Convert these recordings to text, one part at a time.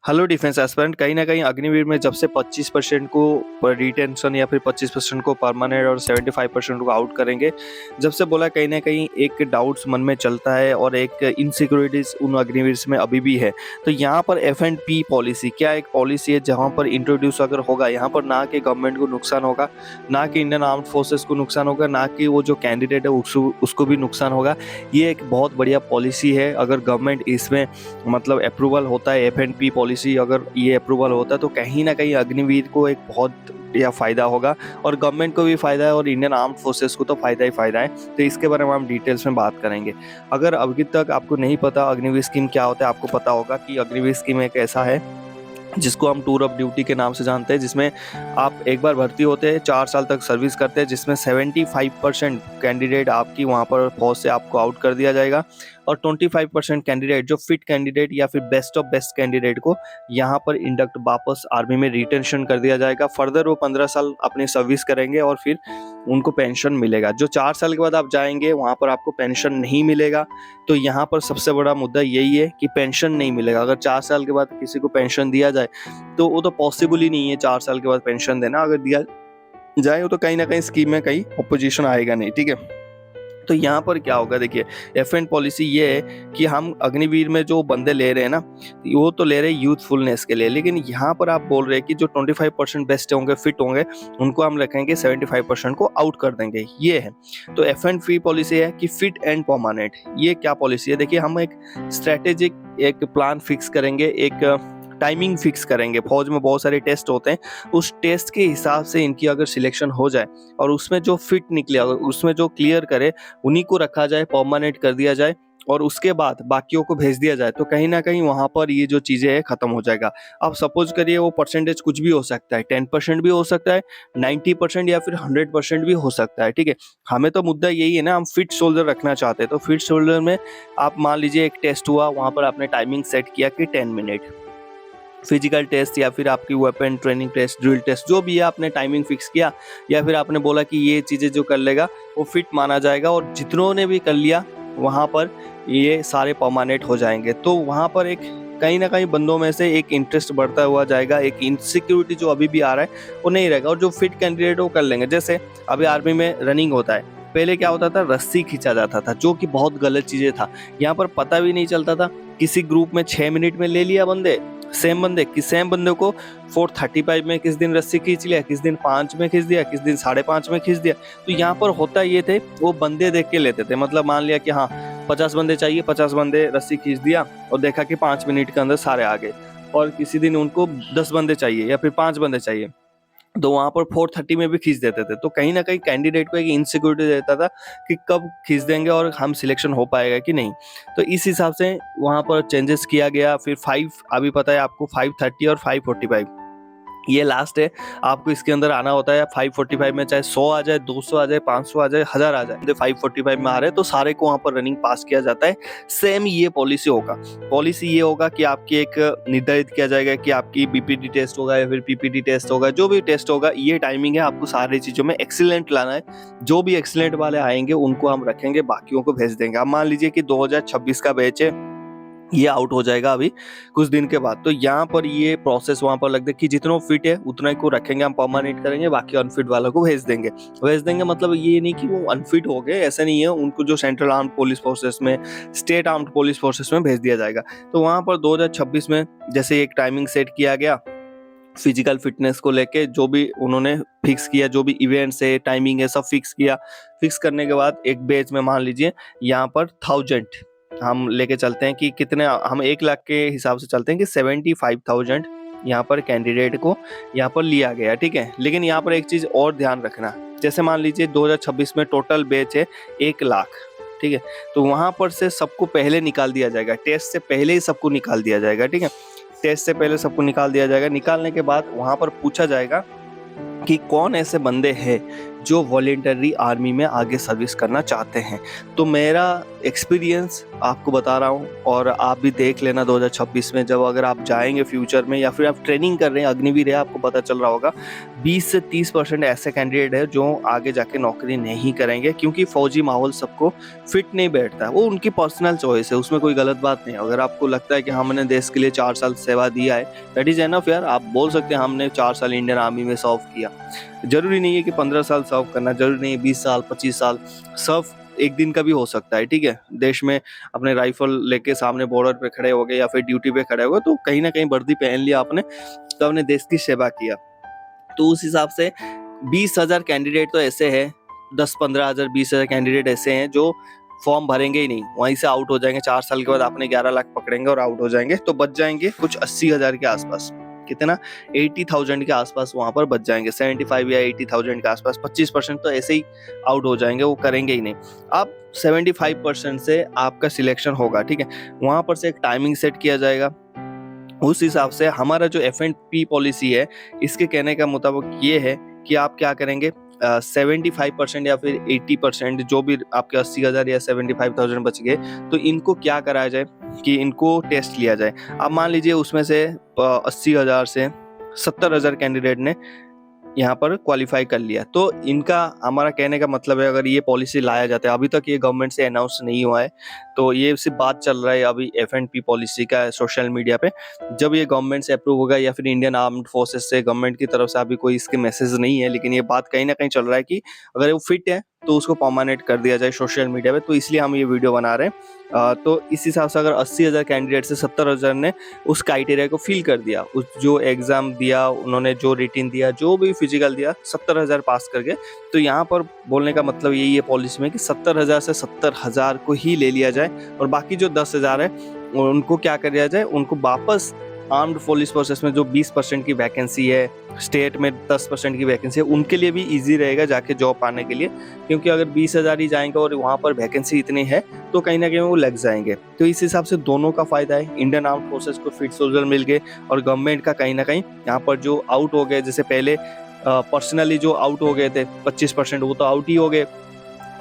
Hello defence aspirant, कहीं न कहीं अग्निवीर में जब से 25% को रिटेंशन या फिर 25% को परमानेंट और 75% को आउट करेंगे, जब से बोला कहीं न कहीं एक डाउट्स मन में चलता है और एक इनसिक्योरिटीज़ उन अग्निवीर्स में अभी भी है। तो यहाँ पर एफ-एंड-पी पॉलिसी क्या एक पॉलिसी है जहाँ पर इंट्रोड्यूस अगर होगा, यहाँ पर ना कि गवर्नमेंट को नुकसान होगा, ना कि इंडियन आर्म्ड फोर्सेस को नुकसान होगा, ना कि वो जो कैंडिडेट है उसको भी नुकसान होगा। ये एक बहुत बढ़िया पॉलिसी है। अगर गवर्नमेंट इसमें मतलब अप्रूवल होता है, एफ-एंड-पी पॉलिसी अगर ये अप्रूवल होता है तो कहीं न कहीं अग्निवीर को एक बहुत या फ़ायदा होगा और गवर्नमेंट को भी फ़ायदा है और इंडियन आर्म्ड फोर्सेस को तो फ़ायदा ही फ़ायदा है। तो इसके बारे में हम डिटेल्स में बात करेंगे। अगर अभी तक आपको नहीं पता अग्निवीर स्कीम क्या होता है, आपको पता होगा कि अग्निवीर स्कीम एक ऐसा है जिसको हम टूर ऑफ ड्यूटी के नाम से जानते हैं, जिसमें आप एक बार भर्ती होते हैं, 4 साल तक सर्विस करते हैं, जिसमें 75% कैंडिडेट आपकी वहाँ पर फौज से आपको आउट कर दिया जाएगा और 25% कैंडिडेट जो फिट कैंडिडेट या फिर बेस्ट ऑफ बेस्ट कैंडिडेट को यहाँ पर इंडक्ट वापस आर्मी में रिटेंशन कर दिया जाएगा। फर्दर वो 15 साल अपनी सर्विस करेंगे और फिर उनको पेंशन मिलेगा। जो 4 साल के बाद आप जाएंगे वहाँ पर आपको पेंशन नहीं मिलेगा। तो यहाँ पर सबसे बड़ा मुद्दा यही है कि पेंशन नहीं मिलेगा। अगर 4 साल के बाद किसी को पेंशन दिया जाए तो वो तो पॉसिबल ही नहीं है 4 साल के बाद पेंशन देना। अगर दिया जाए तो कहीं ना कहीं स्कीम में कहीं अपोजिशन आएगा नहीं, ठीक है। तो यहाँ पर क्या होगा, देखिए एफ-एंड पॉलिसी ये है कि हम अग्निवीर में जो बंदे ले रहे हैं ना, वो तो ले रहे हैं यूथफुलनेस के लिए, लेकिन यहाँ पर आप बोल रहे हैं कि जो 25% बेस्ट होंगे, फिट होंगे, उनको हम रखेंगे, 75% को आउट कर देंगे, ये है। तो एफ-एंड-पी पॉलिसी है कि फिट एंड परमानेंट। ये क्या पॉलिसी है, देखिए हम एक स्ट्रेटेजिक एक प्लान फिक्स करेंगे, एक टाइमिंग फिक्स करेंगे। फौज में बहुत सारे टेस्ट होते हैं, उस टेस्ट के हिसाब से इनकी अगर सिलेक्शन हो जाए और उसमें जो फिट निकले, अगर उसमें जो क्लियर करे, उन्हीं को रखा जाए, परमानेंट कर दिया जाए और उसके बाद बाकियों को भेज दिया जाए, तो कहीं ना कहीं वहां पर ये जो चीजें है खत्म हो जाएगा। अब सपोज करिए वो परसेंटेज कुछ भी हो सकता है, 10% भी हो सकता है, 90% या फिर 100% भी हो सकता है, ठीक है। हमें तो मुद्दा यही है ना, हम फिट सोल्जर रखना चाहते हैं। तो फिट सोल्जर में आप मान लीजिए एक टेस्ट हुआ, वहां पर आपने टाइमिंग सेट किया कि 10 मिनट, फिजिकल टेस्ट या फिर आपकी weapon training test, drill test, जो भी है आपने टाइमिंग फिक्स किया या फिर आपने बोला कि ये चीज़ें जो कर लेगा वो फिट माना जाएगा और जितनों ने भी कर लिया वहाँ पर ये सारे परमानेंट हो जाएंगे। तो वहाँ पर एक कहीं ना कहीं बंदों में से एक इंटरेस्ट बढ़ता हुआ जाएगा, एक इनसिक्योरिटी जो अभी भी आ रहा है वो नहीं रहेगा और जो फिट कैंडिडेट वो कर लेंगे। जैसे अभी आर्मी में रनिंग होता है, पहले क्या होता था, रस्सी खींचा जाता था जो कि बहुत गलत चीज़ें था। यहाँ पर पता भी नहीं चलता था, किसी ग्रुप में 6 मिनट में ले लिया बंदे, सेम बंदे को 4:35 में किस दिन रस्सी खींच लिया, किस दिन 5 में खींच दिया, किस दिन 5:30 में खींच दिया। तो यहाँ पर होता ये थे, वो बंदे देख के लेते थे। मतलब मान लिया कि हाँ 50 बंदे चाहिए, 50 बंदे रस्सी खींच दिया और देखा कि 5 मिनट के अंदर सारे आ गए। और किसी दिन उनको 10 बंदे चाहिए या फिर 5 बंदे चाहिए, तो वहां पर 4:30 में भी खींच देते थे। तो कहीं ना कहीं कैंडिडेट को एक इनसिक्योरिटी रहता था कि कब खींच देंगे और हम सिलेक्शन हो पाएगा कि नहीं। तो इस हिसाब से वहां पर चेंजेस किया गया। फिर 5, अभी पता है आपको 5:30 और 5:45 ये लास्ट है। आपको इसके अंदर आना होता है 5:45 में, चाहे 100 आ जाए, 200 आ जाए, 500 आ जाए, 1000 आ जाए, 5:45 में आ रहे हैं तो सारे को वहां पर रनिंग पास किया जाता है। सेम ये पॉलिसी होगा। पॉलिसी ये होगा कि आपकी एक निर्धारित किया जाएगा कि आपकी बीपीटी टेस्ट होगा या फिर पीपीटी टेस्ट होगा, जो भी टेस्ट होगा, ये टाइमिंग है। आपको सारी चीजों में एक्सीलेंट लाना है। जो भी एक्सीलेंट वाले आएंगे उनको हम रखेंगे, बाकियों को भेज देंगे। अब मान लीजिए कि 2026 का बैच है, ये आउट हो जाएगा अभी कुछ दिन के बाद, तो यहाँ पर ये प्रोसेस वहां पर लग दे कि जितना फिट है उतना को रखेंगे, हम परमानेंट करेंगे, बाकी अनफिट वालों को भेज देंगे। मतलब ये नहीं कि वो अनफिट हो गए, ऐसा नहीं है। उनको जो सेंट्रल आर्म्ड पुलिस फोर्सेस में, स्टेट आर्म्ड पुलिस फोर्सेस में भेज दिया जाएगा। तो वहां पर 2026 में जैसे एक टाइमिंग सेट किया गया फिजिकल फिटनेस को लेके, जो भी उन्होंने फिक्स किया, जो भी इवेंट्स है, टाइमिंग है, सब फिक्स किया। फिक्स करने के बाद एक बैच में मान लीजिए यहाँ पर 1000 हम लेके चलते हैं कि कितने, हम 1 लाख के हिसाब से चलते हैं कि 75,000 यहाँ पर कैंडिडेट को यहाँ पर लिया गया, ठीक है। लेकिन यहाँ पर एक चीज और ध्यान रखना, जैसे मान लीजिए 2026 में टोटल बैच है 1 लाख, ठीक है। तो वहां पर से सबको पहले निकाल दिया जाएगा, टेस्ट से पहले ही सबको निकाल दिया जाएगा, ठीक है। टेस्ट से पहले सबको निकाल दिया जाएगा। निकालने के बाद वहां पर पूछा जाएगा कि कौन ऐसे बंदे हैं जो वॉलंटरी आर्मी में आगे सर्विस करना चाहते हैं। तो मेरा एक्सपीरियंस आपको बता रहा हूँ और आप भी देख लेना 2026 में जब अगर आप जाएंगे फ्यूचर में या फिर आप ट्रेनिंग कर रहे हैं अग्निवीर है, आपको पता चल रहा होगा 20 से 30% ऐसे कैंडिडेट है जो आगे जाके नौकरी नहीं करेंगे, क्योंकि फौजी माहौल सबको फिट नहीं बैठता है। वो उनकी पर्सनल चॉइस है, उसमें कोई गलत बात नहीं है। अगर आपको लगता है कि हमने देश के लिए 4 साल सेवा दिया है, दैट इज एनफ यार, आप बोल सकते हैं हमने 4 साल इंडियन आर्मी में सर्व किया। जरूरी नहीं है कि 15 साल सर्व करना, जरूरी नहीं है 20 साल 25 साल सर्व एक दिन का भी हो सकता है, ठीक है। देश में अपने राइफल लेके सामने बॉर्डर पे खड़े हो गए या फिर ड्यूटी पे खड़े हो गए, तो कहीं ना कहीं वर्दी पहन लिया आपने, तो आपने देश की सेवा किया। तो उस हिसाब से 20,000 कैंडिडेट तो ऐसे हैं, 10-15,000 20,000 कैंडिडेट ऐसे हैं जो फॉर्म भरेंगे ही नहीं, वहीं से आउट हो जाएंगे। 4 साल के बाद आपने 11 लाख पकड़ेंगे और आउट हो जाएंगे, तो बच जाएंगे कुछ 80,000 के आसपास। कितना? 80,000 के आसपास वहां पर बच जाएंगे, 75 या 80,000 के आसपास। 25% तो ऐसे ही आउट हो जाएंगे, वो करेंगे ही नहीं। अब 75% से आपका सिलेक्शन होगा, ठीक है। वहां पर से एक टाइमिंग सेट किया जाएगा, उस हिसाब से हमारा जो F&P पॉलिसी है, इसके कहने का मुताबिक ये है कि आप क्या करेंगे, 75% या फिर 80% जो भी आपके 80,000 या 75,000 बच गए, तो इनको क्या कराया जाए कि इनको टेस्ट लिया जाए। अब मान लीजिए उसमें से 80,000 से 70,000 कैंडिडेट ने यहाँ पर क्वालिफाई कर लिया, तो इनका, हमारा कहने का मतलब है, अगर ये पॉलिसी लाया जाता है, अभी तक ये गवर्नमेंट से अनाउंस नहीं हुआ है, तो ये सिर्फ बात चल रहा है अभी F&P पॉलिसी का सोशल मीडिया पे। जब ये गवर्नमेंट से अप्रूव होगा या फिर इंडियन आर्म्ड फोर्सेस से, गवर्नमेंट की तरफ से अभी कोई इसके मैसेज नहीं है, लेकिन ये बात कहीं ना कहीं चल रहा है कि अगर वो फिट है तो उसको परमानेंट कर दिया जाए सोशल मीडिया पे, तो इसलिए हम ये वीडियो बना रहे हैं। तो इस हिसाब से अगर 80,000 कैंडिडेट से 70,000 ने उस क्राइटेरिया को फिल कर दिया, उस जो एग्जाम दिया उन्होंने, जो रिटिन दिया, जो भी फिजिकल दिया, 70,000 पास कर गए, तो यहाँ पर बोलने का मतलब यही है पॉलिसी में कि 70,000 से 70,000 को ही ले लिया जाए, और बाकी जो 10,000 है उनको क्या कर दिया जाए, उनको वापस आर्म्ड पुलिस फोर्सेस में जो 20% की वैकेंसी है, स्टेट में 10% की वैकेंसी है, उनके लिए भी इजी रहेगा जाके जॉब पाने के लिए, क्योंकि अगर 20,000 ही जाएंगे और वहाँ पर वैकेंसी इतनी है तो कहीं ना कहीं वो लग जाएंगे। तो इस हिसाब से दोनों का फायदा है, इंडियन आर्म्ड फोर्सेस को फिट सोल्जर मिल गए, और गवर्नमेंट का कहीं ना कहीं यहाँ पर जो आउट हो गए, जैसे पहले पर्सनली जो आउट हो गए थे 25%, वो तो आउट ही हो गए,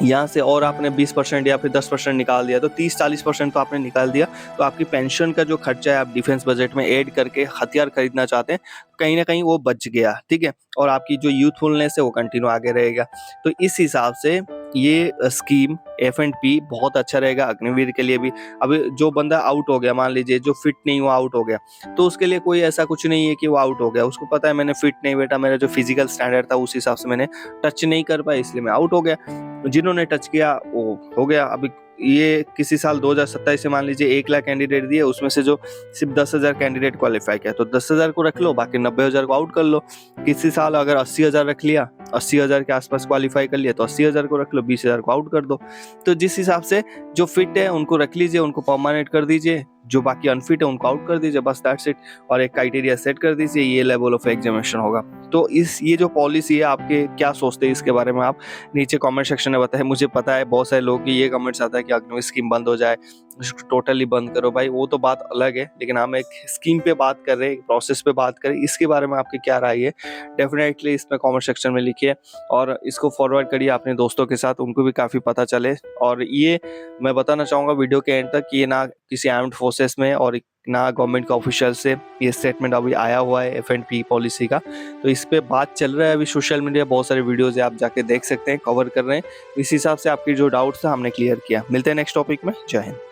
यहाँ से और आपने 20% या फिर 10% निकाल दिया, तो 30-40% तो आपने निकाल दिया। तो आपकी पेंशन का जो खर्चा है, आप डिफेंस बजट में ऐड करके हथियार खरीदना चाहते हैं, कहीं ना कहीं वो बच गया, ठीक है। और आपकी जो यूथफुलनेस है वो कंटिन्यू आगे रहेगा। तो इस हिसाब से ये स्कीम F&P बहुत अच्छा रहेगा अग्निवीर के लिए भी। अभी जो बंदा आउट हो गया, मान लीजिए जो फिट नहीं हुआ, आउट हो गया, तो उसके लिए कोई ऐसा कुछ नहीं है कि वो आउट हो गया। उसको पता है मैंने फिट नहीं बैठा, मेरा जो फिजिकल स्टैंडर्ड था उस हिसाब से मैंने टच नहीं कर पाया, इसलिए मैं आउट हो गया। जिन्होंने टच किया वो हो गया। अभी ये किसी साल 2027 से मान लीजिए 1 लाख कैंडिडेट दिए, उसमें से जो सिर्फ 10,000 कैंडिडेट क्वालिफाई किया, तो 10,000 को रख लो, बाकी 90,000 को आउट कर लो। किसी साल अगर 80,000 रख लिया, 80,000 के आसपास क्वालिफाई कर लिया, तो 80,000 को रख लो, 20,000 को आउट कर दो। तो जिस हिसाब से जो फिट है उनको रख लीजिए, उनको परमानेंट कर दीजिए, जो बाकी अनफिट है उनको आउट कर दीजिए, बस दैट्स इट। और एक क्राइटेरिया सेट कर दीजिए, ये लेवल ऑफ एग्जामिनेशन होगा। तो ये जो पॉलिसी है, आपके क्या सोचते हैं इसके बारे में, आप नीचे कमेंट सेक्शन में बताएं। मुझे पता है बहुत सारे लोग की ये कमेंट्स आता है कि अग्निवीर स्कीम बंद हो जाए, इसको टोटली बंद करो। भाई वो तो बात अलग है, लेकिन हम एक स्कीम पे बात कर रहे हैं, प्रोसेस पे बात करें, इसके बारे में आपकी क्या राय है, डेफिनेटली इसमें कमेंट सेक्शन में लिखिए, और इसको फॉरवर्ड करिए अपने दोस्तों के साथ, उनको भी काफ़ी पता चले। और ये मैं बताना चाहूँगा वीडियो के एंड तक कि ये ना किसी आर्म्ड फोर्सेस में और ना गवर्नमेंट का ऑफिशियल से ये स्टेटमेंट अभी आया हुआ है F&P पॉलिसी का। तो इस पे बात चल रहा है अभी सोशल मीडिया, बहुत सारे वीडियोज़ है, आप जाके देख सकते हैं, कवर कर रहे हैं। इस हिसाब से आपकी जो डाउट्स था हमने क्लियर किया। मिलते हैं नेक्स्ट टॉपिक में। जय हिंद।